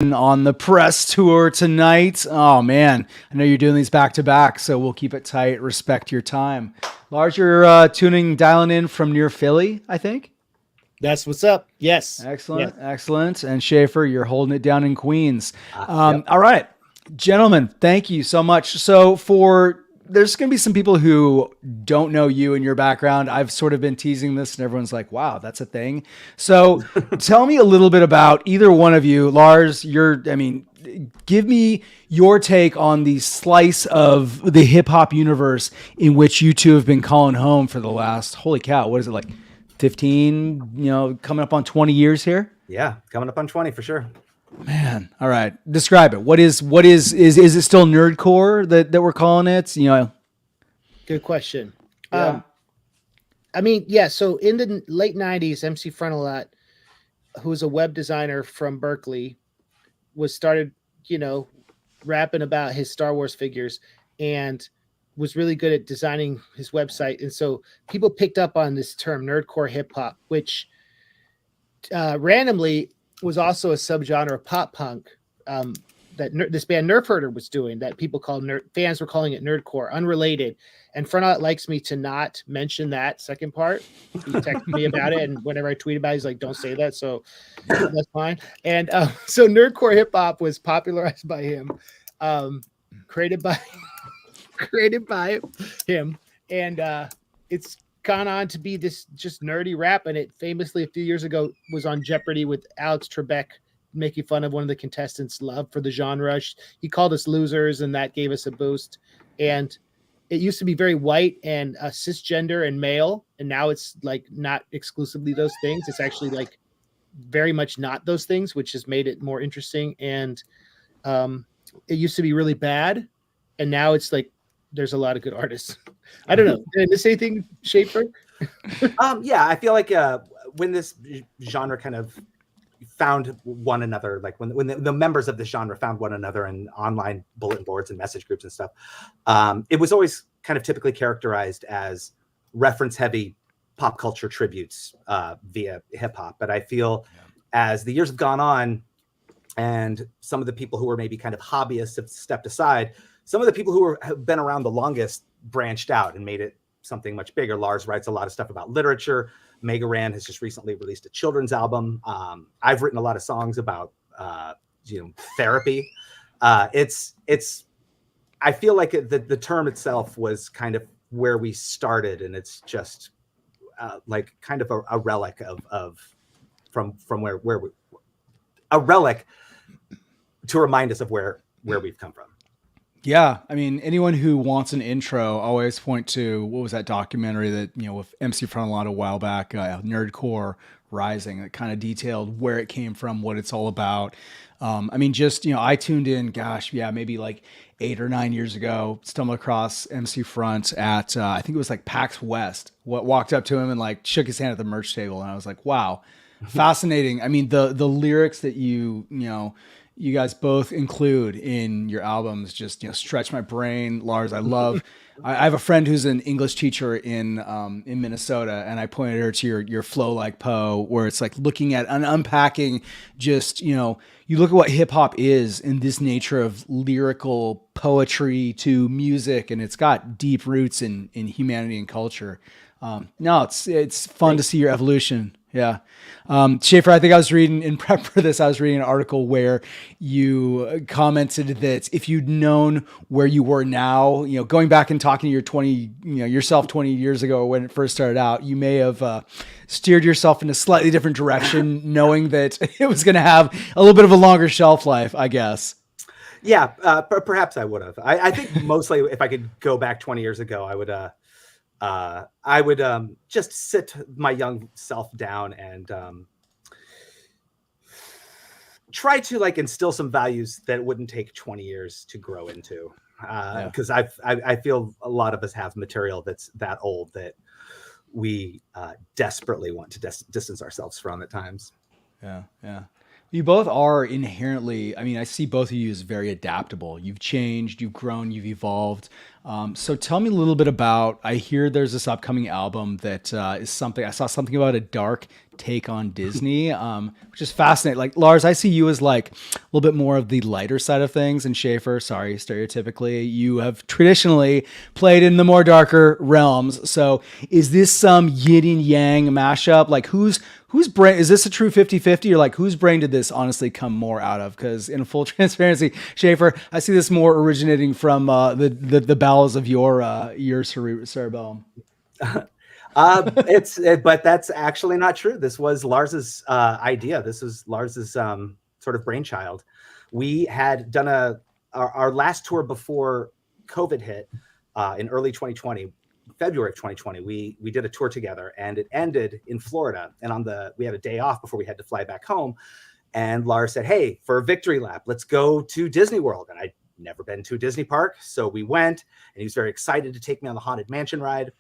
on the press tour tonight. Oh man, I know you're doing these back to back, so we'll keep it tight. Respect your time. Lars, you're dialing in from near Philly, I think. That's what's up. Yes. Excellent, excellent. And Schaffer, you're holding it down in Queens. Yep. All right, gentlemen, thank you so much. So there's going to be some people who don't know you and your background. I've sort of been teasing this and everyone's like, wow, that's a thing. So tell me a little bit about either one of you. Lars, give me your take on the slice of the hip hop universe in which you two have been calling home for the last, holy cow, what is it, like 15, coming up on 20 years here? Yeah, coming up on 20 for sure. Man, all right. Describe it. Is it still nerdcore that we're calling it? Good question. Yeah. So in the late 90s, MC Frontalot, who was a web designer from Berkeley, started rapping about his Star Wars figures and was really good at designing his website. And so people picked up on this term nerdcore hip hop, which randomly was also a subgenre of pop punk that this band Nerf Herder was doing, that people called fans were calling it nerdcore, unrelated. And Frontalot likes me to not mention that second part. He texted me about it, and whenever I tweet about it, he's like, don't say that. So that's fine. And so nerdcore hip hop was popularized by him, created by him. And it's gone on to be this just nerdy rap, and it famously a few years ago was on Jeopardy with Alex Trebek making fun of one of the contestants' love for the genre. He called us losers, and that gave us a boost. And it used to be very white and cisgender and male, and now it's like not exclusively those things. It's actually like very much not those things, which has made it more interesting. And it used to be really bad, and now it's like there's a lot of good artists. I don't know. Did I miss anything, Schaffer? Yeah, I feel like when this genre kind of found one another, like when the members of this genre found one another in online bulletin boards and message groups and stuff, it was always kind of typically characterized as reference-heavy pop culture tributes via hip-hop. But I feel as the years have gone on and some of the people who were maybe kind of hobbyists have stepped aside, some of the people who have been around the longest branched out and made it something much bigger. Lars writes a lot of stuff about literature. Mega Ran has just recently released a children's album. I've written a lot of songs about therapy. It's I feel like the term itself was kind of where we started, and it's just like kind of a relic of from where we, a relic to remind us of where we've come from. Yeah, I mean, anyone who wants an intro, always point to what was that documentary that with MC Frontalot a while back, Nerdcore Rising, that kind of detailed where it came from, what it's all about. I tuned in, maybe like 8 or 9 years ago, stumbled across MC Front at I think it was like PAX West. Walked up to him and like shook his hand at the merch table, and I was like, wow, fascinating. I mean, the lyrics that you guys both include in your albums just stretch my brain. Lars, I love. I have a friend who's an English teacher in Minnesota, and I pointed her to your Flow Like Poe, where it's like looking at and unpacking. Just you look at what hip hop is in this nature of lyrical poetry to music, and it's got deep roots in humanity and culture. It's fun to see your evolution. Yeah. Schaffer, I think I was reading in prep for this, I was reading an article where you commented that if you'd known where you were now, going back and talking to yourself 20 years ago when it first started out, you may have steered yourself in a slightly different direction, knowing that it was going to have a little bit of a longer shelf life, I guess. Yeah, perhaps I would have. I think mostly if I could go back 20 years ago, I would just sit my young self down and try to like instill some values that wouldn't take 20 years to grow into. Because I feel a lot of us have material that's that old that we desperately want to distance ourselves from at times. Yeah. You both are inherently, I see both of you as very adaptable. You've changed, you've grown, you've evolved. So tell me a little bit about, I hear there's this upcoming album that is something, I saw something about a dark take on Disney, which is fascinating. Like, Lars, I see you as like a little bit more of the lighter side of things, and Schaffer, sorry, stereotypically, you have traditionally played in the more darker realms. So is this some yin and yang mashup? Like, whose brain, is this a true 50-50, or like whose brain did this honestly come more out of? Because in full transparency, Schaffer, I see this more originating from the bowels of your cerebellum. But that's actually not true. This was Lars's idea. This was Lars's sort of brainchild. We had done our last tour before COVID hit in early 2020. February of 2020, we did a tour together, and it ended in Florida. And we had a day off before we had to fly back home. And Lars said, "Hey, for a victory lap, let's go to Disney World." And I'd never been to a Disney park, so we went. And he was very excited to take me on the Haunted Mansion ride.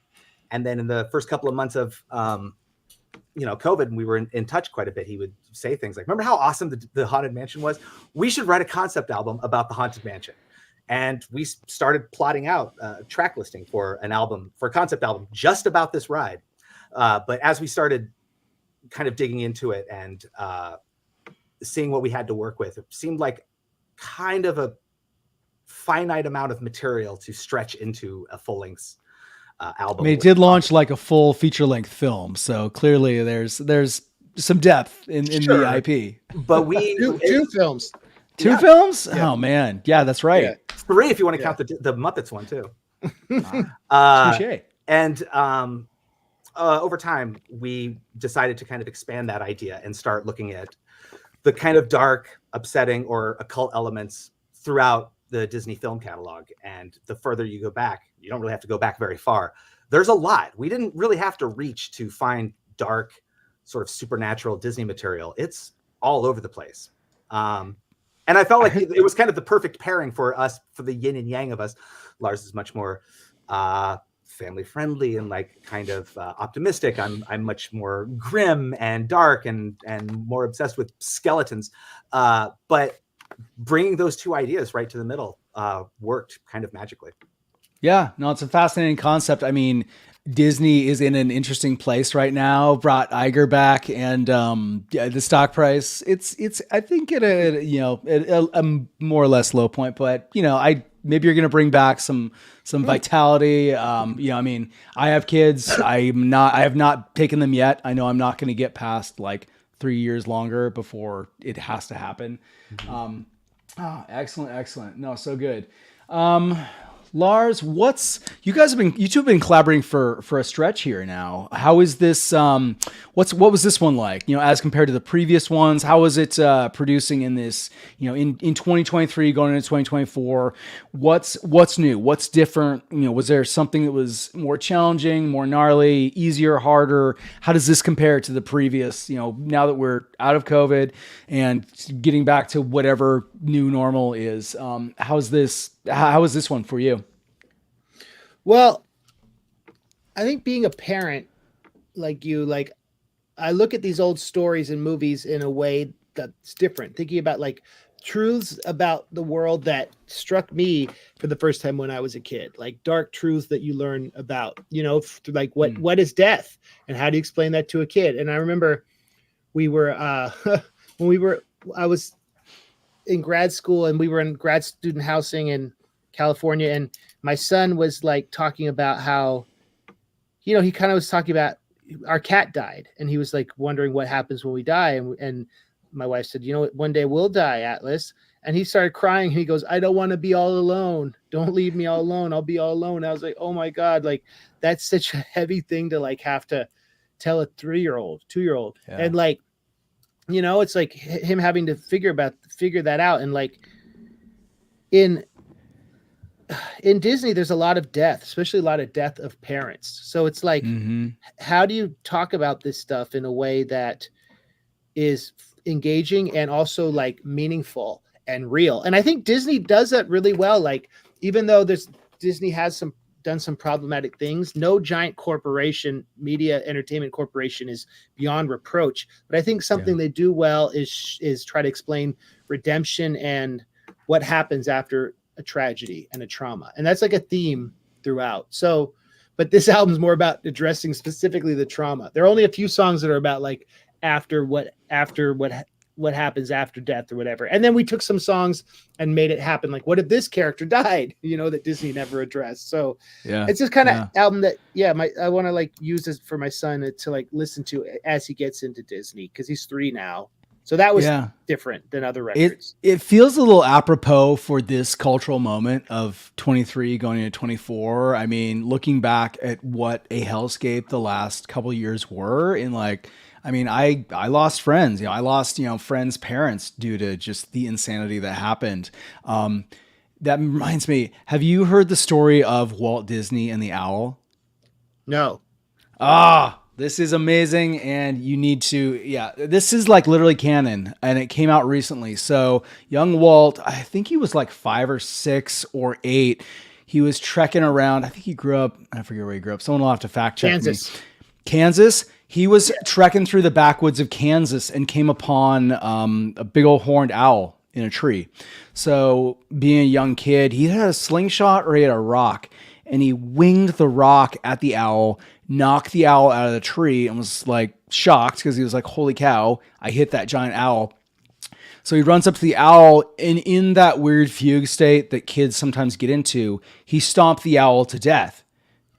And then in the first couple of months of COVID, and we were in touch quite a bit, he would say things like, "Remember how awesome the Haunted Mansion was? We should write a concept album about the Haunted Mansion." And we started plotting out a track listing for a concept album just about this ride. But as we started kind of digging into it and seeing what we had to work with, it seemed like kind of a finite amount of material to stretch into a full-length album. I mean, it did launch like a full feature-length film, so clearly there's some depth in the IP. But two films. Two films? Yeah. Oh man, yeah, that's right. Yeah. 3 if you want to count the Muppets one too. Touché. And over time, we decided to kind of expand that idea and start looking at the kind of dark, upsetting, or occult elements throughout the Disney film catalog. And the further you go back, you don't really have to go back very far. There's a lot. We didn't really have to reach to find dark, sort of supernatural Disney material. It's all over the place. And I felt like it was kind of the perfect pairing for us, for the yin and yang of us. Lars is much more family friendly and like kind of optimistic. I'm much more grim and dark and more obsessed with skeletons. But bringing those two ideas right to the middle worked kind of magically. Yeah, no, it's a fascinating concept. I mean, Disney is in an interesting place right now. Brought Iger back, and the stock price. It's I think at a more or less low point. But maybe you're going to bring back some vitality. I mean, I have kids. I have not taken them yet. I know I'm not going to get past like 3 years longer before it has to happen. Mm-hmm. Excellent. No, so good. Lars, you two have been collaborating for a stretch here now. How is this, what was this one like, as compared to the previous ones? How was it, producing in this, in 2023 going into 2024, what's new? What's different? Was there something that was more challenging, more gnarly, easier, harder? How does this compare to the previous, now that we're out of COVID and getting back to whatever new normal is? How is this one for you? Well, I think being a parent I look at these old stories and movies in a way that's different, thinking about like truths about the world that struck me for the first time when I was a kid, like dark truths that you learn about, like what is death and how do you explain that to a kid? And I remember we were, I was in grad school and we were in grad student housing in California, and my son was like talking about how, he kind of was talking about our cat died, and he was like wondering what happens when we die. And my wife said, one day we'll die, Atlas. And he started crying. He goes, "I don't want to be all alone. Don't leave me all alone. I'll be all alone." I was like, oh my God, like that's such a heavy thing to like have to tell a 2-year-old. Yeah. And like, it's like him having to figure that out. And like in Disney, there's a lot of death, especially a lot of death of parents. So it's like, how do you talk about this stuff in a way that is engaging and also like meaningful and real? And I think Disney does that really well. Like, even though Disney has done some problematic things, no giant corporation, media entertainment corporation, is beyond reproach. But I think something they do well is try to explain redemption and what happens after a tragedy and a trauma. And that's like a theme throughout. So, but this album's more about addressing specifically the trauma. There are only a few songs that are about like after what happens after death or whatever. And then we took some songs and made it happen. Like, what if this character died, that Disney never addressed. So it's this kind of album that, I want to like use this for my son to like listen to as he gets into Disney. Cause he's 3 now. So that was different than other records. It feels a little apropos for this cultural moment of 23 going into 24. I mean, looking back at what a hellscape the last couple of years were in like, I mean, I lost friends, I lost, friends' parents due to just the insanity that happened. That reminds me, have you heard the story of Walt Disney and the owl? No. This is amazing, and you need to, this is like literally canon, and it came out recently. So young Walt, I think he was like 5 or 6 or 8. He was trekking around. I think he grew up, I forget where he grew up. Someone will have to fact check me. Kansas. He was trekking through the backwoods of Kansas and came upon a big old horned owl in a tree. So being a young kid, he had a slingshot or he had a rock, and he winged the rock at the owl, knocked the owl out of the tree, and was like shocked because he was like, holy cow, I hit that giant owl. So he runs up to the owl, and in that weird fugue state that kids sometimes get into, he stomped the owl to death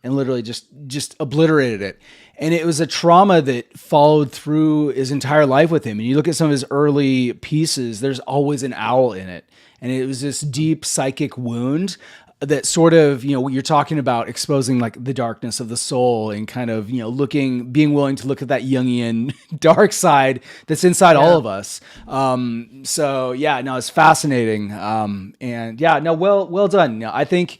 and literally just obliterated it. And it was a trauma that followed through his entire life with him. And you look at some of his early pieces, there's always an owl in it. And it was this deep psychic wound that sort of, you're talking about exposing like the darkness of the soul and kind of, being willing to look at that Jungian dark side that's inside all of us. It's fascinating. Well done. I think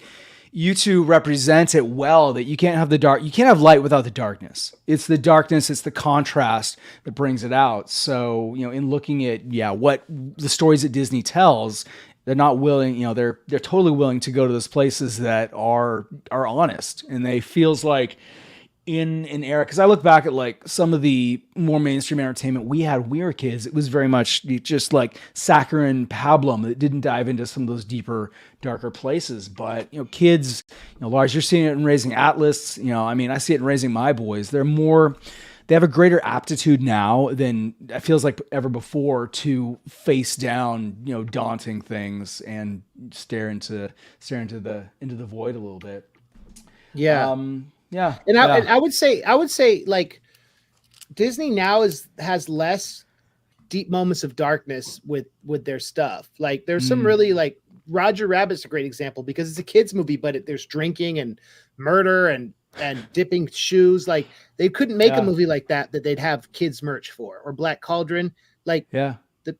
you two represent it well, that you can't have light without the darkness. It's the darkness, it's the contrast that brings it out. So, in looking at, what the stories that Disney tells, they're not willing, they're totally willing to go to those places that are honest. And they feels like in an era, because I look back at like some of the more mainstream entertainment we had when we were kids, it was very much just like saccharine pablum that didn't dive into some of those deeper, darker places. But, kids, Lars, you're seeing it in Raising Atlas. I see it in Raising My Boys. They have a greater aptitude now than it feels like ever before to face down, daunting things and stare into the void a little bit. Yeah. And I would say like Disney now has less deep moments of darkness with their stuff. Like there's some really like Roger Rabbit's a great example because it's a kid's movie, but there's drinking and murder and dipping shoes. Like they couldn't make a movie like that they'd have kids merch for, or Black Cauldron. Like the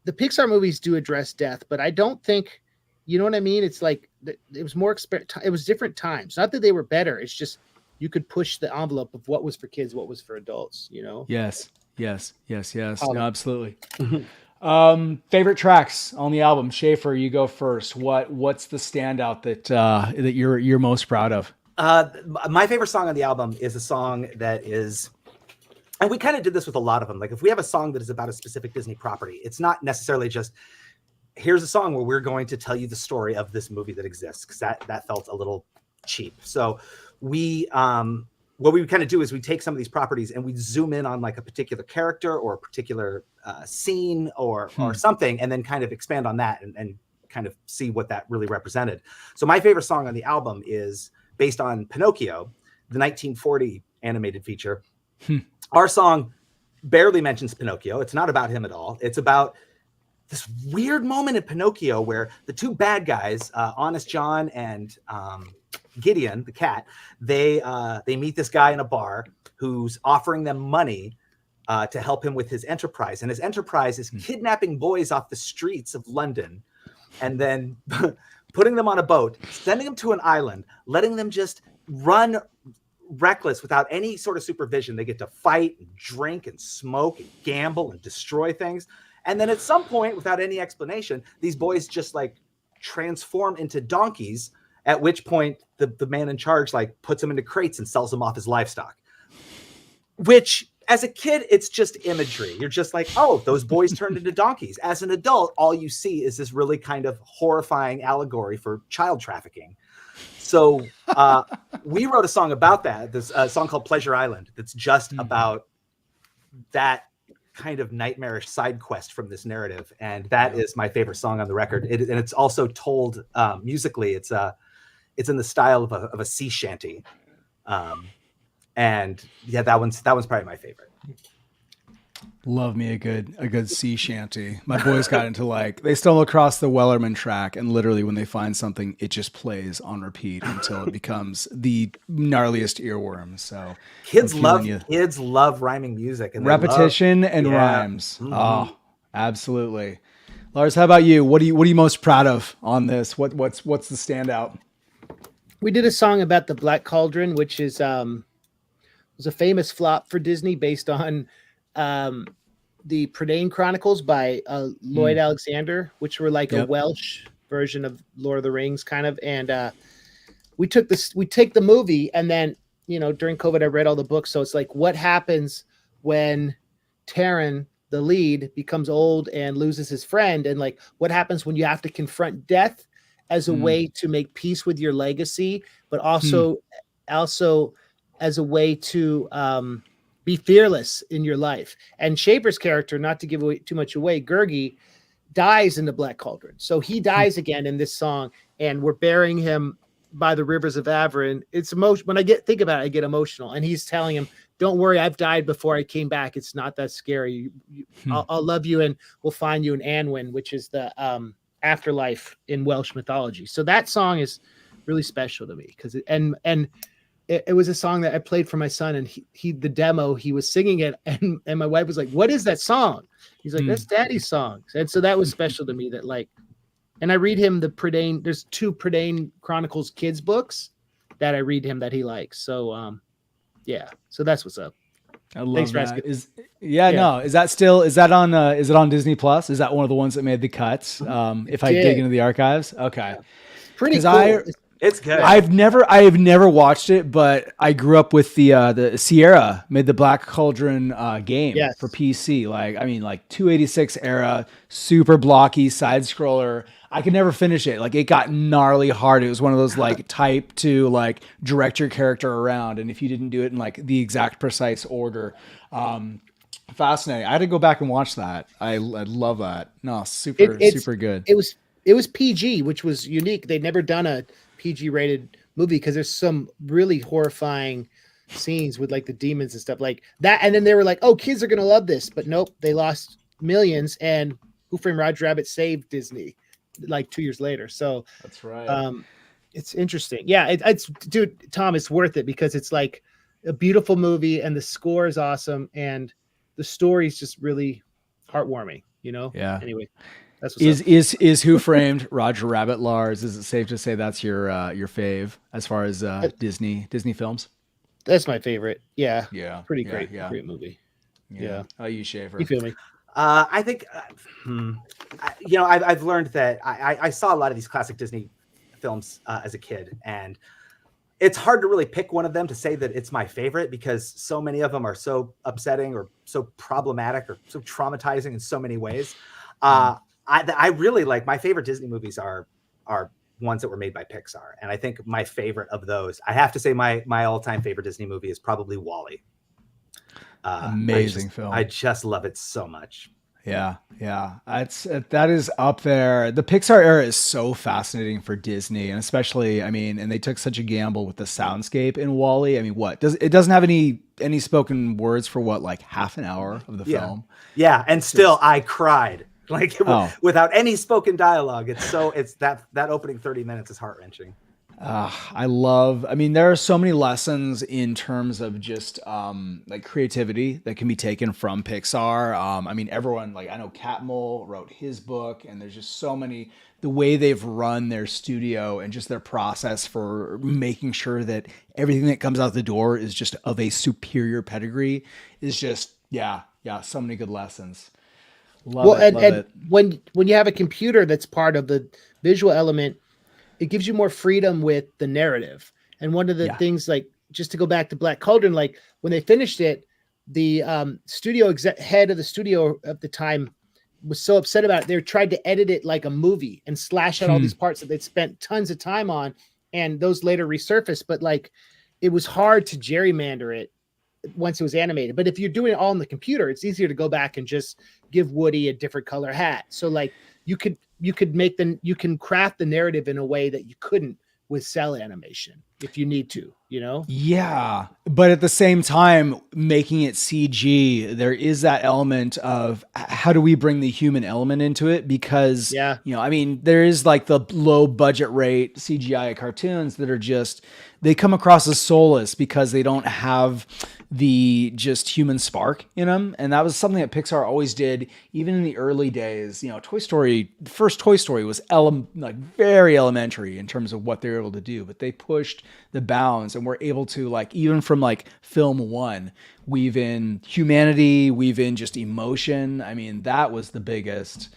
Pixar movies do address death, but I don't think, you know what I mean? It's like it was more it was different times. Not that they were better. It's just you could push the envelope of what was for kids, what was for adults, Yes. No, absolutely. Favorite tracks on the album. Schaffer, you go first. What's the standout that you're most proud of? My favorite song on the album is a song that is, and we kind of did this with a lot of them. Like if we have a song that is about a specific Disney property, it's not necessarily just, here's a song where we're going to tell you the story of this movie that exists, because that felt a little cheap. So we, what we kind of do is we take some of these properties and we zoom in on like a particular character or a particular scene or something, and then kind of expand on that and kind of see what that really represented. So my favorite song on the album is based on Pinocchio, the 1940 animated feature. Our song barely mentions Pinocchio. It's not about him at all. It's about this weird moment in Pinocchio where the two bad guys, Honest John and Gideon, the cat, they meet this guy in a bar who's offering them money to help him with his enterprise. And his enterprise is kidnapping boys off the streets of London and then putting them on a boat, sending them to an island, letting them just run reckless without any sort of supervision. They get to fight and drink and smoke and gamble and destroy things. And then at some point, without any explanation, these boys just like transform into donkeys, at which point the man in charge like puts them into crates and sells them off as livestock. Which as a kid, it's just imagery. You're just like, oh, those boys turned into donkeys. As an adult, all you see is this really kind of horrifying allegory for child trafficking. So we wrote a song about that, this song called Pleasure Island, that's just about that kind of nightmarish side quest from this narrative. And that is my favorite song on the record. And it's also told musically. It's in the style of a sea shanty. And yeah, that one's probably my favorite. Love me a good sea shanty. My boys got into they stumble across the Wellerman track, and literally when they find something, it just plays on repeat until it becomes the gnarliest earworm. So kids love rhyming music and repetition and rhymes. Mm-hmm. Oh, absolutely. Lars, how about you? What are you most proud of on this? What's the standout? We did a song about the Black Cauldron, which is was a famous flop for Disney based on the Prydain Chronicles by Lloyd Alexander, which were like a Welsh version of Lord of the Rings kind of. And we take the movie, and then, during COVID, I read all the books. So it's like, what happens when Taran, the lead, becomes old and loses his friend? And like, what happens when you have to confront death as a way to make peace with your legacy, but also as a way to be fearless in your life. And Schaffer's character, not to give away too much away, Gurgi, dies in the Black Cauldron. So he dies again in this song, and we're burying him by the rivers of Averin. It's emotional. When I think about it, I get emotional. And he's telling him, don't worry, I've died before I came back. It's not that scary. I'll love you, and we'll find you in Anwen, which is the afterlife in Welsh mythology. So that song is really special to me because it was a song that I played for my son, and he the demo, he was singing it, and my wife was like, what is that song? He's like, that's Daddy's song. And so that was special to me, that and I read him the Prydain, there's 2 Prydain Chronicles kids books that I read him that he likes. So so that's what's up. I love that. Is that on Disney Plus? Is that one of the ones that made the cuts? If I dig into the archives? Okay. Yeah. Pretty cool. It's good. I have never watched it, but I grew up with the Sierra made the Black Cauldron game for PC. 286 era, super blocky side scroller. I could never finish it. It got gnarly hard. It was one of those type to direct your character around, and if you didn't do it in the exact precise order. Fascinating. I had to go back and watch that. I love that. No, super good. It was PG, which was unique. They'd never done a PG rated movie because there's some really horrifying scenes with the demons and stuff like that. And then they were like, oh, kids are going to love this. But nope, they lost millions, and Who Framed Roger Rabbit saved Disney 2 years later. So that's right. It's interesting. Yeah. It's dude, Tom, it's worth it because it's a beautiful movie, and the score is awesome, and the story is just really heartwarming, Yeah. Anyway. That's what's up. Is Who Framed Roger Rabbit, Lars? Is it safe to say that's your fave as far as Disney films? That's my favorite. Yeah. Yeah. Pretty great. Yeah. Great movie. Yeah. How you, Schaffer? You feel me? I think, I've learned that I saw a lot of these classic Disney films as a kid, and it's hard to really pick one of them to say that it's my favorite because so many of them are so upsetting or so problematic or so traumatizing in so many ways. I really my favorite Disney movies are ones that were made by Pixar. And I think my favorite of those, I have to say my all-time favorite Disney movie is probably WALL-E. Amazing film. I just love it so much. Yeah. That is up there. The Pixar era is so fascinating for Disney, and especially, and they took such a gamble with the soundscape in WALL-E. It doesn't have any spoken words for half an hour of the film. Yeah, and still I cried. Without any spoken dialogue. It's that opening 30 minutes is heart-wrenching. There are so many lessons in terms of just creativity that can be taken from Pixar. Everyone, I know Catmull wrote his book, and there's just so many, the way they've run their studio and just their process for making sure that everything that comes out the door is just of a superior pedigree is just, so many good lessons. Love it. When you have a computer that's part of the visual element, it gives you more freedom with the narrative. And one of the things, just to go back to Black Cauldron, when they finished it, the head of the studio at the time was so upset about it. They tried to edit it like a movie and slash out all these parts that they'd spent tons of time on, and those later resurfaced. But like, it was hard to gerrymander it once it was animated. But if you're doing it all on the computer, it's easier to go back and just give Woody a different color hat. So like, you can craft the narrative in a way that you couldn't with cell animation if you need to, you know? Yeah. But at the same time, making it CG, there is that element of how do we bring the human element into it? Because, you know, I mean, there is like the low budget rate CGI cartoons that are just, they come across as soulless because they don't have the just human spark in them. And that was something that Pixar always did, even in the early days. You know, the first Toy Story was like very elementary in terms of what they were able to do, but they pushed the bounds and were able to, like, even from like film one, weave in humanity, weave in just emotion. I mean, that was the biggest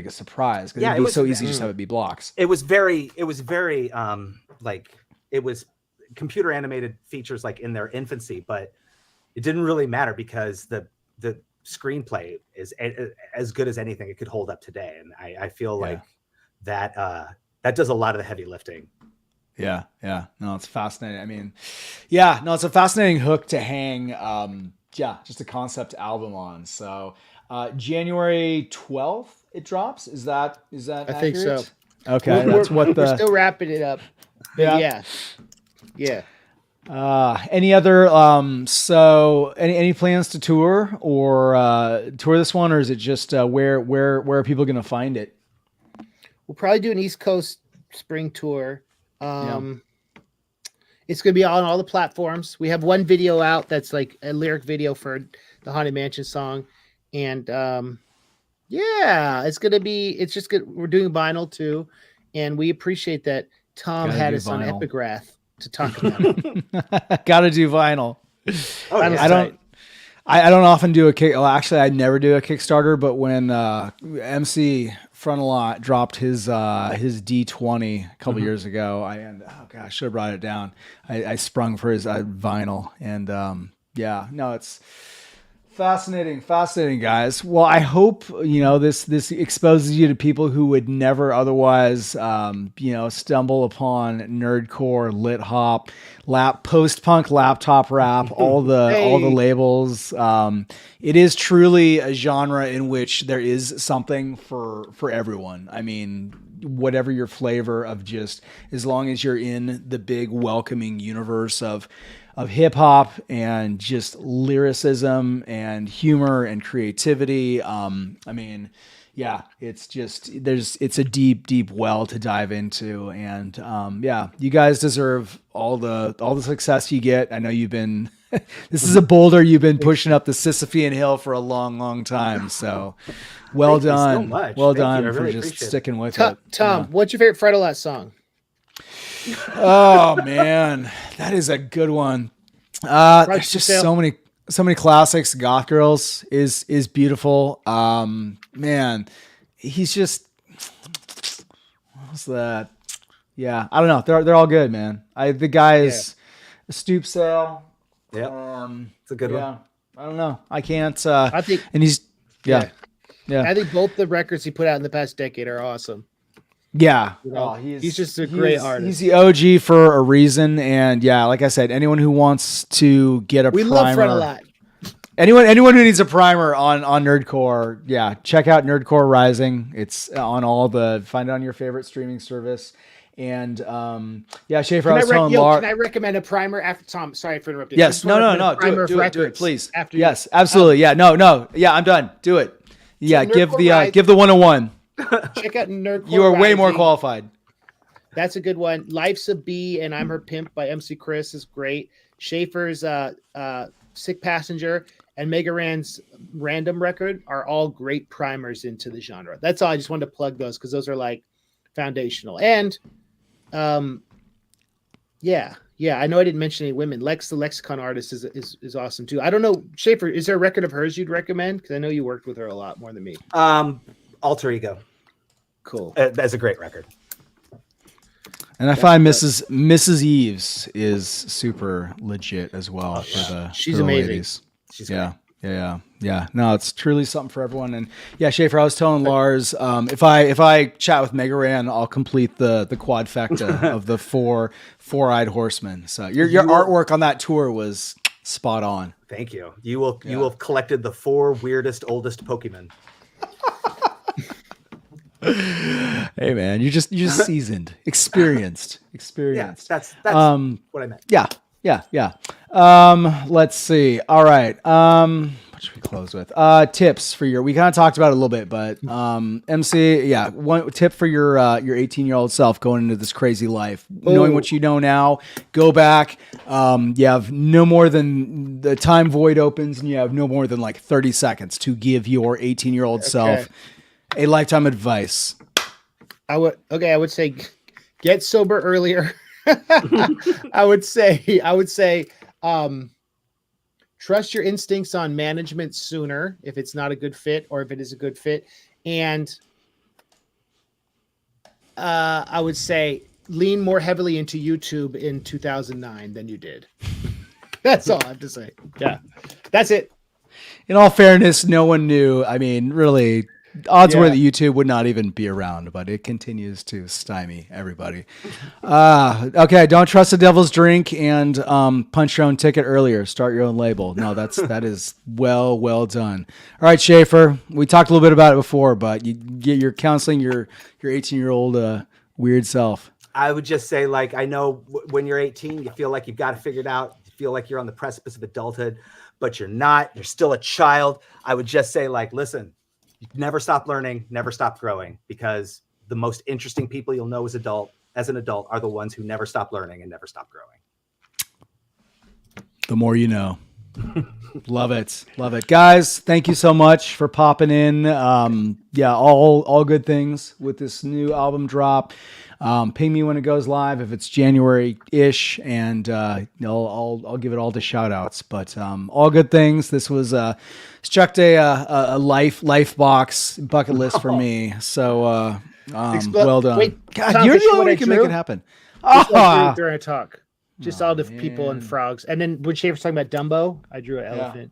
surprise, because it'd be so easy just to have it be blocks. It was very like, it was computer animated features like in their infancy, but it didn't really matter because the screenplay is as good as anything it could hold up today. And I feel like that does a lot of the heavy lifting. Yeah. No, it's fascinating. I mean, it's a fascinating hook to hang, just a concept album on. So, January 12th it drops. Is that I think so. Okay, we're still wrapping it up. Yeah. Any other so any plans to tour or tour this one, or is it just where are people going to find it? We'll probably do an East Coast spring tour. It's going to be on all the platforms. We have one video out that's like a lyric video for the Haunted Mansion song, and it's just good. We're doing vinyl too, and we appreciate that Tom had us on Epigraph to talk about it. Gotta do vinyl. Oh, I don't often do actually I never do a Kickstarter, but when MC Frontalot dropped his D20 a couple years ago, I should have brought it down. I sprung for his vinyl, and it's fascinating, guys. Well, I hope this exposes you to people who would never otherwise stumble upon nerdcore, lit hop, post-punk, laptop rap, all the labels. It is truly a genre in which there is something for everyone. I mean, whatever your flavor of, just as long as you're in the big welcoming universe of hip hop and just lyricism and humor and creativity. It's a deep well to dive into. And you guys deserve all the success you get. I know you've been, this is a boulder you've been pushing up the Sisyphean hill for a long time. So well done. So much. Well Thank done you. for really just sticking with it. Tom, what's your favorite Fredolot song? Oh man, that is a good one. There's just so many classics. Goth Girls is beautiful. Man, he's just, what was that? Yeah, I don't know. They're all good, man. The guy is a Stoop Sale. Yeah, it's a good one. I don't know. I can't. I think, and he's yeah. I think both the records he put out in the past decade are awesome. Yeah, he's just a great artist. He's the OG for a reason, and like I said, anyone who wants to get a primer, love Fred a lot. Anyone who needs a primer on Nerdcore, check out Nerdcore Rising. It's on find it on your favorite streaming service. And Schaffer, I was telling Laura. Can I recommend a primer after Tom? Sorry for interrupting. Yes, no. Do it, please. Yes, absolutely. I'm done. Do it. Yeah, give the 101. Check out Nerdcore. You are way more qualified. That's a good one. Life's a Bee and I'm Her Pimp by MC Chris is great. Schaefer's Sick Passenger and Mega Ran's Random Record are all great primers into the genre. That's all. I just wanted to plug those because those are like foundational. And I know I didn't mention any women. Lex, the Lexicon artist, is awesome too. I don't know, Schaefer, is there a record of hers you'd recommend? Because I know you worked with her a lot more than me. Alter Ego. Cool. That's a great record. And I find Mrs. Eves is super legit as well. She's amazing. Ladies. She's Yeah. Yeah. No, it's truly something for everyone. And yeah, Schaffer, I was telling Lars, if I chat with Mega Ran, I'll complete the quadfecta of the four-eyed horsemen. So your artwork on that tour was spot on. Thank you. You will have collected the 4 weirdest, oldest Pokemon. Hey man, you just seasoned, experienced. Yeah, that's what I meant. Yeah. Let's see. All right. What should we close with? Tips for we kind of talked about it a little bit, but MC, yeah, one tip for your 18-year-old self going into this crazy life, knowing what you know now, go back. You have no more than the time void opens, and you have no more than like 30 seconds to give your 18-year-old self a lifetime advice. I would say get sober earlier. I would say trust your instincts on management sooner if it's not a good fit or if it is a good fit. And I would say lean more heavily into YouTube in 2009 than you did. That's all I have to say. Yeah, that's it. In all fairness, no one knew. I mean, really, odds were that YouTube would not even be around, but it continues to stymie everybody. Okay, don't trust the devil's drink and punch your own ticket earlier. Start your own label. No, that is well done. All right, Schaffer, we talked a little bit about it before, but you're counseling your 18-year-old weird self. I would just say, like, I know when you're 18, you feel like you've got it figured out. You feel like you're on the precipice of adulthood, but you're not. You're still a child. I would just say, like, listen, never stop learning, never stop growing, because the most interesting people you'll know as an adult are the ones who never stop learning and never stop growing. The more you know. Love it. Guys, thank you so much for popping in. All good things with this new album drop. Ping me when it goes live if it's January-ish, and I'll give it all to shout outs. But all good things. This was struck a life box bucket list for me. So well done. Wait, God, Tom, you're the only one what I who can make drew? it happen. During a talk. Just all the people and frogs. And then when Schaefer's talking about Dumbo, I drew an elephant.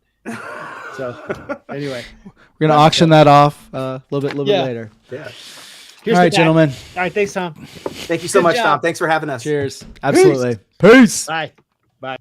So anyway. We're going to auction that off a little bit later. Yeah. All right, gentlemen. All right, thanks, Tom. Thank you so much, job. Tom. Thanks for having us. Cheers. Absolutely. Peace. Bye. Bye.